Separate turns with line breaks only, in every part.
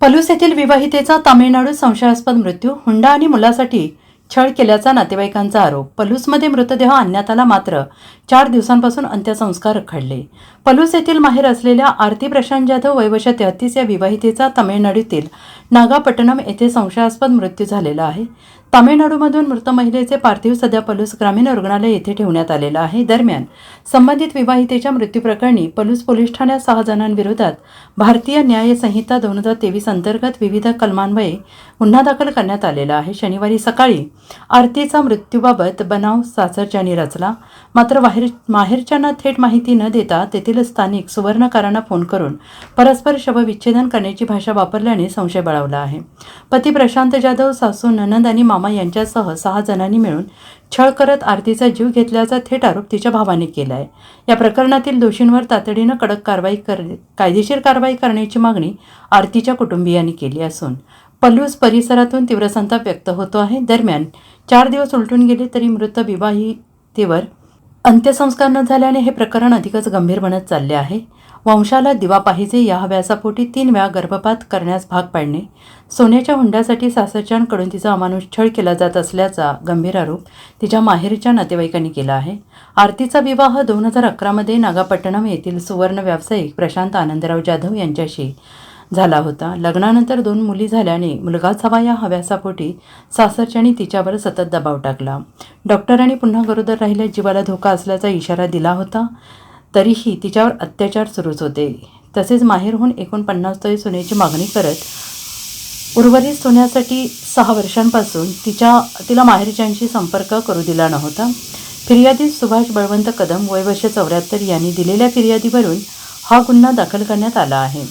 पलूस येथील विवाहितेचा तामिळनाडूत संशयास्पद मृत्यू, हुंडा आणि मुलासाठी छळ केल्याचा नातेवाईकांचा आरोप। पलूसमध्ये मृतदेह आणण्यात आला, मात्र 4 दिवसांपासून अंत्यसंस्कार रखडले। पलूस येथील माहेर असलेल्या आरती प्रशांत जाधव वय वर्ष 33 या विवाहितेचा तामिळनाडूतील नागापट्टणम येथे संशयास्पद मृत्यू झालेला आहे। तामिळनाडूमधून मृत महिलेचे पार्थिव सध्या पलूस ग्रामीण रुग्णालय येथे ठेवण्यात आलेलं आहे। दरम्यान संबंधित विवाहितेच्या मृत्यूप्रकरणी पलूस पोलीस ठाण्यात 6 जणांविरोधात भारतीय न्याय संहिता 2023 अंतर्गत विविध कलमान्वये गुन्हा दाखल करण्यात आलेला आहे। शनिवारी सकाळी आरतीचा मृत्यूबाबत बनाव सासरच्यांनी रचला, मात्र माहेरच्यांना थेट माहिती न देता तेथील स्थानिक सुवर्णकारांना फोन करून परस्पर शवविच्छेदन करण्याची भाषा वापरल्याने संशय बळावला आहे। पती प्रशांत जाधव, सासू, ननंद आणि मामा यांच्यासह 6 जणांनी मिळून छळ करत आरतीचा जीव घेतल्याचा थेट आरोप तिच्या भावाने केला आहे। या प्रकरणातील दोषींवर तातडीनं कडक कायदेशीर कारवाई करण्याची मागणी आरतीच्या कुटुंबियांनी केली असून पलूस परिसरातून तीव्र संताप व्यक्त होतो आहे। दरम्यान 4 दिवस उलटून गेले तरी मृत विवाहितेवर अंत्यसंस्कार न झाल्याने हे प्रकरण अधिकच गंभीर बनत चालले आहे। वंशाला दिवा पाहिजे या हव्यासापोटी 3 वेळा गर्भपात करण्यास भाग पाडणे, सोन्याच्या हुंड्यासाठी सासरच्यांकडून तिचा अमानुष छळ केला जात असल्याचा गंभीर आरोप तिच्या माहेरच्या नातेवाईकांनी केला आहे। आरतीचा विवाह 2011 मध्ये नागापट्टणम येथील सुवर्ण व्यावसायिक प्रशांत आनंदराव जाधव यांच्याशी झाला होता। लग्नानंतर 2 मुली झाल्याने मुलगाच हवा या हव्यासापोटी सासरच्यांनी तिच्यावर सतत दबाव टाकला। डॉक्टरांनी पुन्हा गरोदर राहिल्यास जीवाला धोका असल्याचा इशारा दिला होता, तरीही तिच्यावर अत्याचार सुरूच होते। तसेच माहेरहून एकूण 50 तोळे सोन्याची मागणी करत उर्वरित सोन्यासाठी 6 वर्षांपासून तिला माहेरच्यांशी संपर्क करू दिला नव्हता। फिर्यादी सुभाष बळवंत कदम वय वर्ष 74 यांनी दिलेल्या फिर्यादीवरून हा गुन्हा दाखल करण्यात आला आहे।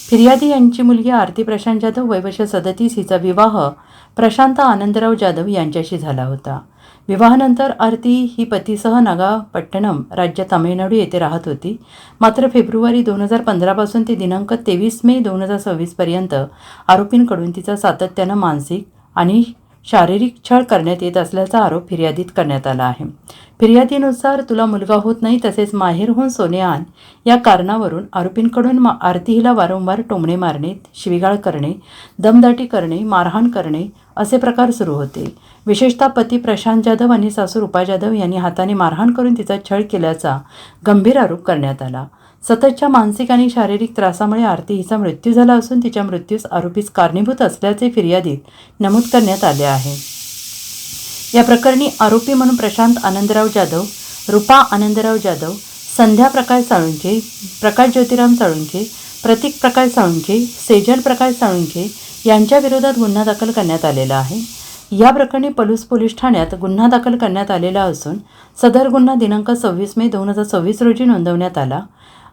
फिर्यादी यांची मुलगी आरती प्रशांत जाधव वय वर्ष 37 हिचा विवाह प्रशांत आनंदराव जाधव यांच्याशी झाला होता। विवाहानंतर आरती ही पतीसह नागापट्टणम राज्य तामिळनाडू येथे राहत होती, मात्र फेब्रुवारी 2015 पासून ते दिनांक 23 मे 2026 पर्यंत आरोपींकडून तिचा सातत्यानं मानसिक आणि शारीरिक छळ करण्यात येत असल्याचा आरोप फिर्यादीत करण्यात आला आहे। फिर्यादीनुसार तुला मुलगा होत नाही तसेच माहेरहून सोने आण या कारणावरून आरोपींकडून आरती हिला वारंवार टोमणे मारणे, शिवीगाळ करणे, दमदाटी करणे, मारहाण करणे असे प्रकार सुरू होते। विशेषतः पती प्रशांत जाधव आणि सासू रूपा जाधव यांनी हाताने मारहाण करून तिचा छळ केल्याचा गंभीर आरोप करण्यात आला। सततच्या मानसिक आणि शारीरिक त्रासामुळे आरती हिचा मृत्यू झाला असून तिच्या मृत्यूस आरोपीच कारणीभूत असल्याचे फिर्यादीत नमूद करण्यात आले आहे। या प्रकरणी आरोपी म्हणून प्रशांत आनंदराव जाधव, रूपा आनंदराव जाधव, संध्या प्रकाश साळुंखे, प्रकाश ज्योतिराम साळुंखे, प्रतीक प्रकाश साळुंखे, सेजल प्रकाश साळुंखे यांच्या विरोधात गुन्हा दाखल करण्यात आलेला आहे। या प्रकरणी पलूस पोलीस ठाण्यात गुन्हा दाखल करण्यात आलेला असून सदर गुन्हा दिनांक 26 मे 2026 रोजी नोंदवण्यात आला।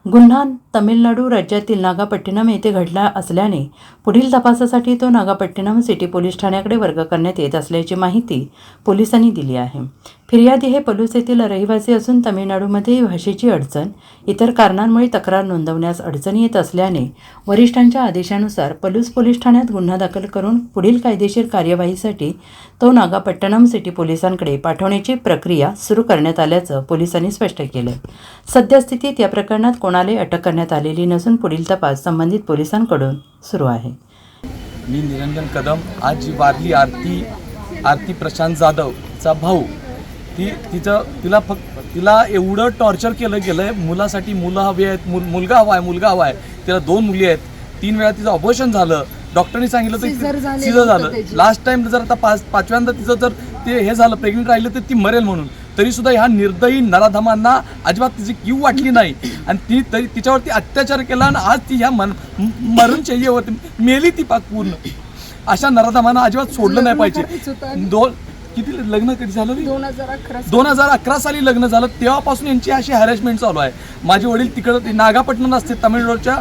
गुन्हा तमिळनाडू राज्यातील नागापट्टणम येथे घडला असल्याने पुढील तपासासाठी तो नागापट्टणम सिटी पोलीस ठाण्याकडे वर्ग करण्यात येत असल्याची माहिती पोलिसांनी दिली आहे। फिर्यादी हे पलूस येथील रहिवासी असून तमिळनाडूमध्ये भाषेची अडचण, इतर कारणांमुळे तक्रार नोंदवण्यास अडचण येत असल्याने वरिष्ठांच्या आदेशानुसार पलूस पोलीस ठाण्यात गुन्हा दाखल करून पुढील कायदेशीर कार्यवाहीसाठी तो नागापट्टणम सिटी पोलिसांकडे पाठवण्याची प्रक्रिया सुरू करण्यात आल्याचं पोलिसांनी स्पष्ट केलं। सद्यस्थितीत या प्रकरणात कोणालाही अटक करण्यात आलेली नसून पुढील तपास संबंधित पोलिसांकडून सुरू आहे।
मी निरंजन कदम, आज जी वारली आरती प्रशांत जाधवचा भाऊ, तिला एवढं टॉर्चर केलं गेलंय। मुलासाठी मुलं हवी आहेत, मुलगा हवा आहे, तिला 2 मुली आहेत, 3 वेळा तिचं ऑपरेशन झालं, डॉक्टरनी सांगितलं तर सिझर झालं। लास्ट टाइम जर आता 5व्यांदा तिचं जर ते हे झालं, प्रेग्नेंट राहिलं तर ती मरेल म्हणून, तरी सुद्धा ह्या निर्दयी नराधमांना अजिबात तिची कीव वाटली नाही आणि तरी तिच्यावरती अत्याचार केला आणि आज ती ह्या मरणशय्येवरती मेली ती पाक पूर्ण। अशा नराधमांना अजिबात सोडलं नाही पाहिजे। किती लग्न कधी झालं? 2011 साली लग्न झालं, तेव्हापासून यांची अशी हॅरेसमेंट चालू आहे। माझे वडील तिकडं नागापट्टणम असते तमिळनाडूच्या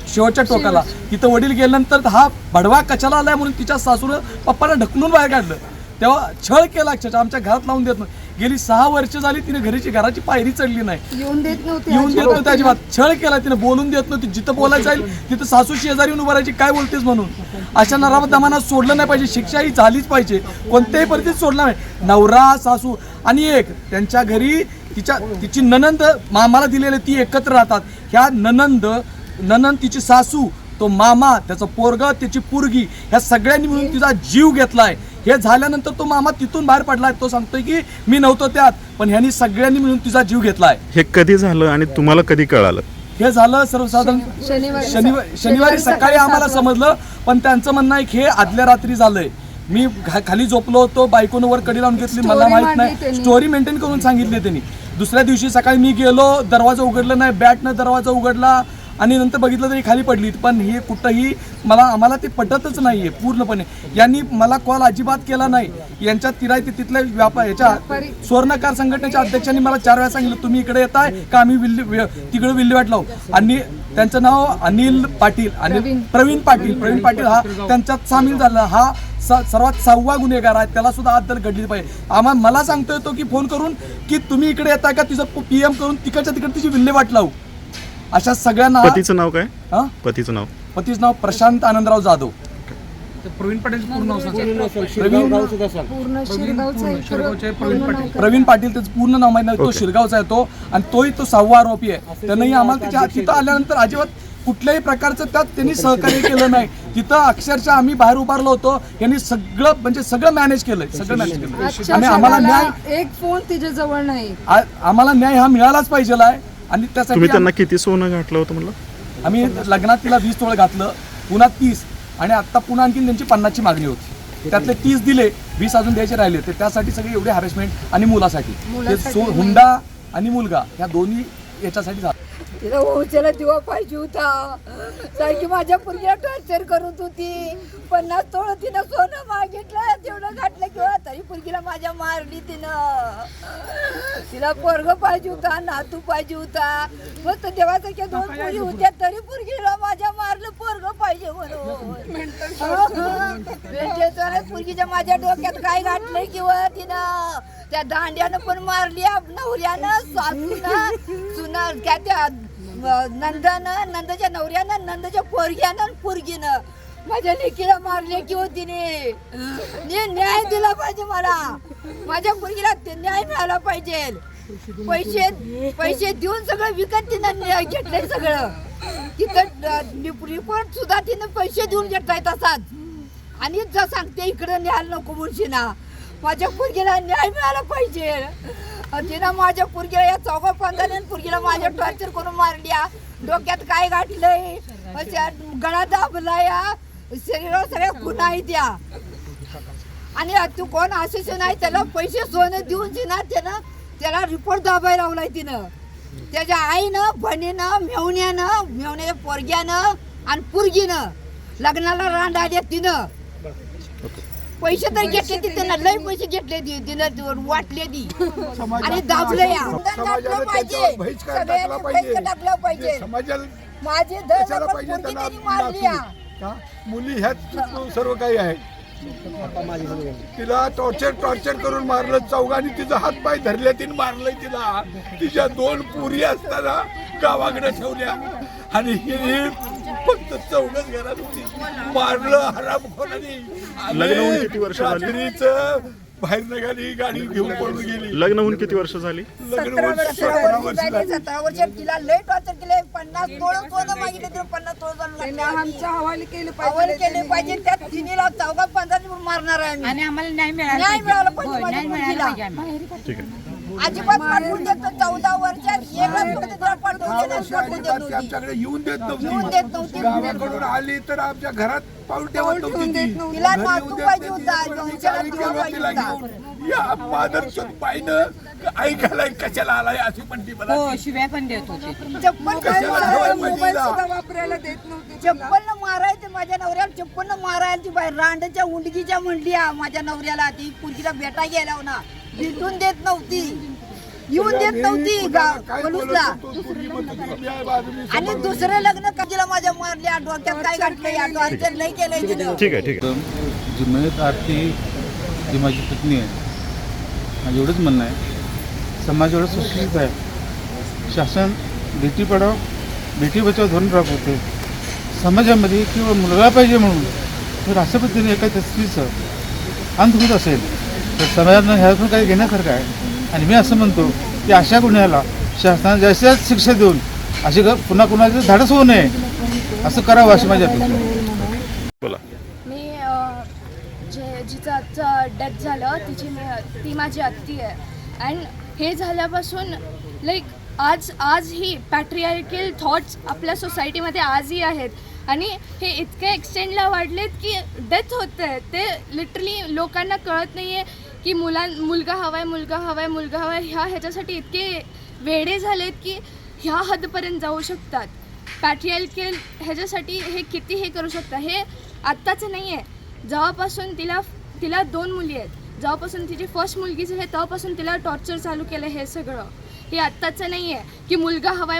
शेवटच्या टोकाला, तिथं वडील गेल्यानंतर हा भडवा कशाला आलाय म्हणून तिच्या सासूनं पप्पाला ढकलून बाहेर काढलं, तेव्हा छळ केला अक्षरशः, आमच्या घरात लावून देत नाही। गेली 6 वर्ष झाली तिने घराची पायरी चढली नाही, येऊन देत नव्हती अजिबात, छळ केला तिने, बोलून देत नव्हती। जिथं बोलायचं जाईल तिथं सासू शेजारी उभं राहायची, काय बोलतेस म्हणून। अशा नराधमांना सोडलं नाही पाहिजे, शिक्षा ही झालीच पाहिजे, कोणत्याही परिस्थितीत सोडलं नाही। नवरा, सासू आणि एक त्यांच्या घरी तिची ननंद मामाला दिलेली, ती एकत्र राहतात। ह्या ननंद, तिची सासू तो मामा, त्याचं पोरग, त्याची पोरगी, ह्या सगळ्यांनी मिळून तिचा जीव घेतलाय. हे झाल्यानंतर तो मामा तिथून बाहेर पडलाय. तो सांगतोय की मी नव्हतो त्यात, पण ह्यांनी सगळ्यांनी मिळून तिचा जीव घेतलाय.
हे कधी झालं आणि तुम्हाला कधी कळालं?
हे झालं सर्वसाधारण शनिवारी सकाळी आम्हाला समजलं, पण त्यांचं म्हणणं आहे की हे आदल्या रात्री झालंय. मी खाली झोपलो होतो, बायकोनं वर कडी लावून घेतली, मला माहित नाही, स्टोरी मेंटेन करून सांगितली त्यांनी. दुसऱ्या दिवशी सकाळी मी गेलो, दरवाजा उघडला नाही, बॅटनं दरवाजा उघडला आणि नंतर बघितलं तरी खाली पडली. पण हे कुठंही आम्हाला ते पटतच नाहीये पूर्णपणे. यांनी मला कॉल अजिबात केला नाही. यांच्या तिथल्या ह्याच्या स्वर्णकार संघटनेच्या अध्यक्षांनी मला 4 वेळा सांगितलं तुम्ही इकडे येताय का, आम्ही तिकडे विल्हेवाट लावू. आणि त्यांचं नाव अनिल पाटील आणि प्रवीण पाटील हा त्यांच्यात सामील झाला. हा सर्वात 6वा गुन्हेगार आहे. त्याला सुद्धा अद्दल घडली पाहिजे. मला सांगतोय तो की फोन करून की तुम्ही इकडे येताय का, तिचं PM करून तिकडच्या तिकडे तिची विल्हेवाट लावू. अशा सगळ्यांना.
पतीचं नाव काय? पतीचं
नाव प्रशांत आनंदराव जाधव.
प्रवीण पाटील पूर्ण नाव
प्रवीण पाटील त्याचं पूर्ण नाव माहिती नाही. तो शिरगावचा आहे तो, आणि तोही तो 6वा आरोपी आहे. त्यानंही आम्हाला त्याच्या तिथं आल्यानंतर अजिबात कुठल्याही प्रकारचं त्यात त्यांनी सहकार्य केलं नाही. तिथं अक्षरशः आम्ही बाहेर उभारलो होतो, यांनी सगळं मॅनेज केलंय. आणि आम्हाला न्याय,
एक फोन तिच्या जवळ नाही.
आम्हाला न्याय हा मिळालाच पाहिजे आहे. आणि त्यासाठी
तुम्ही त्यांना किती सोनं घातलं होतं म्हणलं?
आम्ही लग्नात तिला 20 तोळे घातलं, पुन्हा 30, आणि आता पुन्हा आणखी त्यांची 50ची मागणी होती. त्यातले 30 दिले, 20 अजून द्यायचे राहिले. ते त्यासाठी सगळे एवढे हॅरेसमेंट आणि मुलासाठी हुंडा आणि मुलगा ह्या दोन्ही याच्यासाठी झालं.
तिला उचला दिवा पाहिजे होता. सारखी माझ्या पुरगीला टॉर्चर करत होती. 50 तोळं तिनं सोनं मागितलं, तेवढं घातलं किंवा तरी पुरगीला माझ्या मारली तिनं. तिला पोरग पाहिजे होता, नातू पाहिजे होता. मस्त देवासारख्या 2 पोरी होत्या, तरी पुरगीला माझ्या मारलं. पोरग पाहिजे म्हणून पुरगीच्या माझ्या डोक्यात काय घातलंय किंवा तिनं त्या दांड्यानं पण मारली, नवऱ्यानं, सासूनं, सुना काय त्या नंदानं, नंदाच्या नवऱ्यानं, नंदाच्या पोरग्यानं, पुरगीनं माझ्या लेकीला मारले किंवा तिने. न्याय दिला पाहिजे मला. माझ्या पुरगीला न्याय मिळाला पाहिजे. पैसे देऊन सगळं विकत तिनं घेतलंय सगळं. तिथं रिपोर्ट सुद्धा तिनं पैसे देऊन घेतलाय तसाच. आणि जर सांगते इकडं न्यायला नको मुळशीना. माझ्या पुरगीला न्याय मिळाला पाहिजे. तिनं माझ्या पुरगीला या 4-5 पुरगीला माझ्या टॉर्चर करून मारल्या. डोक्यात काय गाठलंय, गळा दाबलाय, शरीरावर सगळ्या खुणा आहेत त्या. आणि तू कोण असे नाही, त्याला पैसे सोनं देऊन त्याला रिपोर्ट दाबायला लावलाय तिनं. त्याच्या आईनं, बहिणीनं, मेवण्याच्या पोरग्यानं आणि पुरगीनं लग्नाला रांड आल्या तिनं. पैसे तर घेतले तिथं, लय पैसे घेतले तिनं, वाटले ती आणि दाबले. टाकलं पाहिजे. माझी मारली.
मुली ह्याच सर्व काही आहे. तिला टॉर्चर करून मारलं. चौघांनी तिचा हात पाय धरले, तिने मारलंय तिला. तिच्या 2 पुरी असताना गावाकडे ठेवल्या आणि फक्त 4च घरात होती. मारलं हरामखोरांनी.
लग्न होऊन किती वर्ष झाली?
रात्रीचं बाहेर निघाली, गाडी घेऊन पळून गेली.
लग्न होऊन किती वर्ष झाली?
17 वर्ष तिला लय टॉर्चर केले. 50 तोळं सोनं मागितलं, तिला 50 तोळं आमच्या हवाले केले पाहिजे. त्यात तिनेला 4-5 मारणार आहे आणि आम्हाला न्याय मिळाला पाहिजे.
ठीक आहे.
अजिबात पाठवून देतो. 14 वर्षात
आमच्याकडे येऊन देत नव्हती. गावाकडून आली तर आमच्या घरात पाऊल ठेवत नव्हती.
तिला नातू पाहिजे होता.
या मादरचोद बाईनं ऐकायला कशाला आलाय अशी पण ती मला
शिव्या पण देत होते.
वापरायला देत नव्हते. चप्पलनं मारायचं माझ्या नवऱ्याला, चप्पलनं मारायला ती बाई रांडच्या उंडगीच्या म्हणली माझ्या नवऱ्याला. ती पुरगीला भेटा गेल्या ना, भेटून देत नव्हती, येऊन देत नव्हती पलूसला. आणि दुसरं लग्न काजीला माझ्या मारल्या. डोक्यात काय घातलं, टॉर्चर लय केलंय तिनं.
ठीक आहे.
जुन्नत आरती जी माझी पत्नी आहे, माझं एवढंच म्हणणं आहे, समाज एवढं सुशिक्षित आहे. शासन बेटी पढाव बेटी बचाव धोरण राबवते. समाजामध्ये किंवा मुलगा पाहिजे म्हणून जर अशा पद्धतीने एका स्त्रीचं अंत होत असेल तर समाजानं ह्यातून काही घेण्यासारखं आहे. आणि मी असं म्हणतो की अशा गुन्ह्याला शासनाने जास्तीत जास्त शिक्षा देऊन अशी पुन्हा कुणाचं धाडस होऊ नये असं करावं अशी माझी अपेक्षा आहे.
बोला.
मी जिचं आजचं डेथ झालं ती माझी आत्ती आहे. अँड हे झाल्यापासून लाईक आज ही पॅट्रियार्कल थॉट्स आपल्या सोसायटीमध्ये आजही आहेत आणि हे इतके एक्सटेंडला वाढलेत की डेथ होत आहे. ते लिटरली लोकांना कळत नाही आहे की मुलगा हवा आहे ह्याच्यासाठी इतके वेडे झालेत की ह्या हद्दपर्यंत जाऊ शकतात. पॅट्रियार्कल ह्याच्यासाठी हे किती हे करू शकतात. हे आत्ताचं नाही आहे. जेव्हापासून तिला 2 मुली आहेत, जेव्हापासून तिची फर्स्ट मुलगी झाली तेव्हापासून तिला टॉर्चर चालू केलं. हे सगळं हे आत्ताचं नाही आहे की मुलगा हवा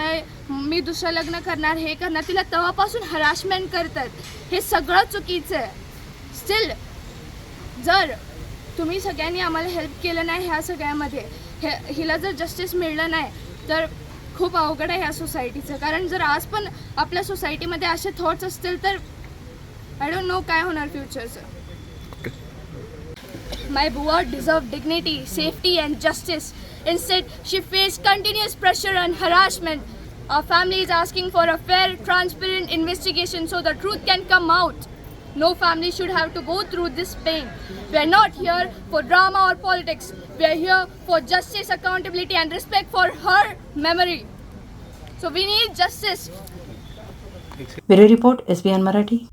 आहे मी दुसरं लग्न करणार हे करणार. तिला तेव्हापासून हरासमेंट करतात. हे सगळं चुकीचं आहे. स्टील जर तुम्ही सगळ्यांनी आम्हाला हेल्प केलं नाही ह्या सगळ्यामध्ये, हिला जर जस्टिस मिळलं नाही तर खूप अवघड आहे ह्या सोसायटीचं. कारण जर आज पण आपल्या सोसायटीमध्ये असे थॉट्स असतील तर आय डोंट नो काय होणार फ्युचरचं. My Bua deserved dignity, safety and justice. Instead, she faced continuous pressure and harassment. Our family is asking for a fair, transparent investigation so the truth can come out. No family should have to go through this pain. We are not here for drama or politics. We are here for justice, accountability and respect for her memory. So we need justice.
Bureau report SBN Marathi.